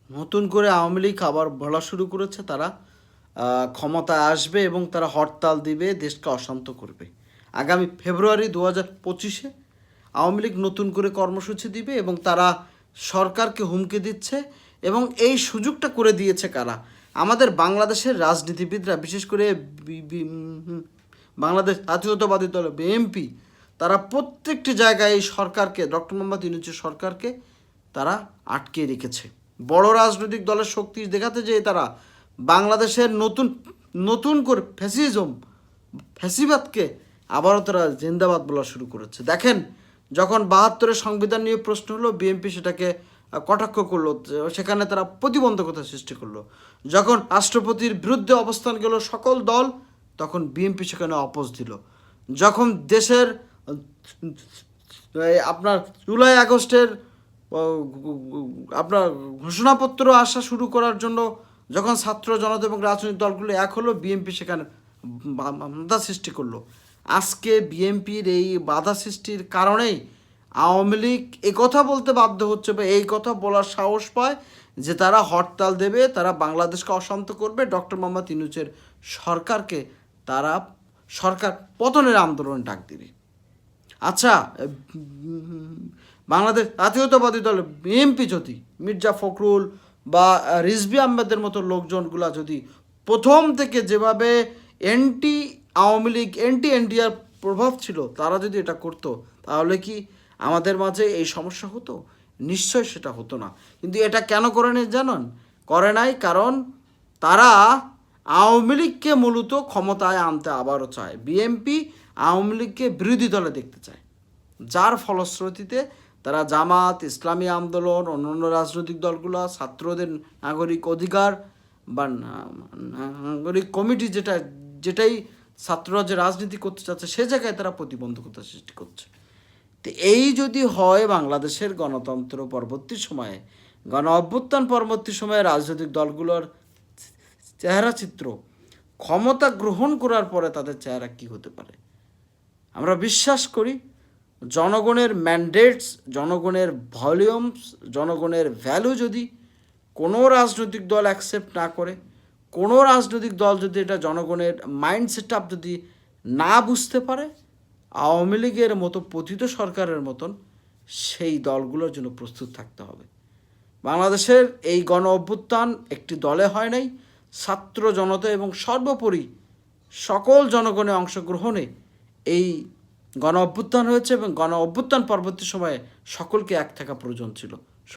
নতুন করে আওয়ামী লীগ আবার বলা শুরু করেছে তারা ক্ষমতায় আসবে এবং তারা হরতাল দিবে, দেশকে অশান্ত করবে। আগামী ফেব্রুয়ারি 2025-এ আওয়ামী লীগ নতুন করে কর্মসূচি দিবে এবং তারা সরকারকে হুমকি দিচ্ছে। এবং এই সুযোগটা করে দিয়েছে কারা? আমাদের বাংলাদেশের রাজনীতিবিদরা, বিশেষ করে বাংলাদেশ জাতীয়তাবাদী দল বিএনপি, তারা প্রত্যেকটি জায়গায় এই সরকারকে, ডক্টর মোহাম্মদ ইউনূসের সরকারকে তারা আটকে রেখেছে। বড় রাজনৈতিক দলের শক্তি দেখাতে যেয়ে তারা বাংলাদেশের নতুন নতুন করে ফ্যাসিবাদকে আবারও তারা জিন্দাবাদ বলা শুরু করেছে। দেখেন, যখন 72-এর সংবিধান নিয়ে প্রশ্ন হলো, বিএনপি সেটাকে কটাক্ষ করলো, সেখানে তারা প্রতিবন্ধকতা সৃষ্টি করলো। যখন রাষ্ট্রপতির বিরুদ্ধে অবস্থান গেল সকল দল, তখন বিএনপি সেখানে অপোজ দিল। যখন দেশের আপনার জুলাই আগস্টের আপনার ঘোষণাপত্র আসা শুরু করার জন্য যখন ছাত্র জনতা এবং রাজনৈতিক দলগুলো এক হলো, বিএনপি সেখানে বাধা সৃষ্টি করলো। আজকে বিএনপির এই বাধা সৃষ্টির কারণেই আওয়ামী লীগ এই কথা বলতে বাধ্য হচ্ছে বা এই কথা বলার সাহস পায় যে তারা হরতাল দেবে, তারা বাংলাদেশকে অশান্ত করবে, ডক্টর মোহাম্মদ ইউনূসের সরকারকে তারা সরকার পতনের আন্দোলন ডাক দিবে। আচ্ছা, বাংলাদেশ জাতীয়তাবাদী দল বিএনপি যদি মির্জা ফখরুল বা রিজভী আহমেদের মতো লোকজনগুলা যদি প্রথম থেকে যেভাবে anti Awami League, anti NDR প্রভাব ছিল, তারা যদি এটা করতো, তাহলে কি আমাদের মাঝে এই সমস্যা হতো? নিশ্চয় সেটা হতো না। কিন্তু এটা কেন করে নেই জানেন? করে নাই কারণ তারা আওয়ামী লীগকে মূলত ক্ষমতায় আনতে আবারও চায়। বিএনপি আওয়ামী লীগকে বিরোধী দলে দেখতে চায়, যার ফলশ্রুতিতে তারা জামাত, ইসলামী আন্দোলন, অন্যান্য রাজনৈতিক দলগুলো, ছাত্রদের নাগরিক অধিকার বা নাগরিক কমিটি যেটাই ছাত্ররা যে রাজনীতি করতে চাচ্ছে, সে জায়গায় তারা প্রতিবন্ধকতা সৃষ্টি করছে। তো এই যদি হয় বাংলাদেশের গণতন্ত্র পরবর্তী সময়ে, গণ অভ্যুত্থান পরবর্তী সময়ে রাজনৈতিক দলগুলোর চেহারা চিত্র, ক্ষমতা গ্রহণ করার পরে তাদের চেহারা কী হতে পারে, আমরা বিশ্বাস করি জনগণের ম্যান্ডেটস, জনগণের ভলিউমস, জনগণের ভ্যালু যদি কোনো রাজনৈতিক দল অ্যাকসেপ্ট না করে, কোনো রাজনৈতিক দল যদি এটা জনগণের মাইন্ড সেট আপ যদি না বুঝতে পারে, আওয়ামী লীগের মতো পতিত সরকারের মতন সেই দলগুলোর জন্য প্রস্তুত থাকতে হবে। বাংলাদেশের এই গণ অভ্যুত্থান একটি দলে হয় নাই, ছাত্র জনতা এবং সর্বোপরি সকল জনগণের অংশগ্রহণে এই গণ অভ্যুত্থান হয়েছে এবং গণ অভ্যুত্থান পরবর্তী সময়ে সকলকে এক থাকা প্রয়োজন ছিল।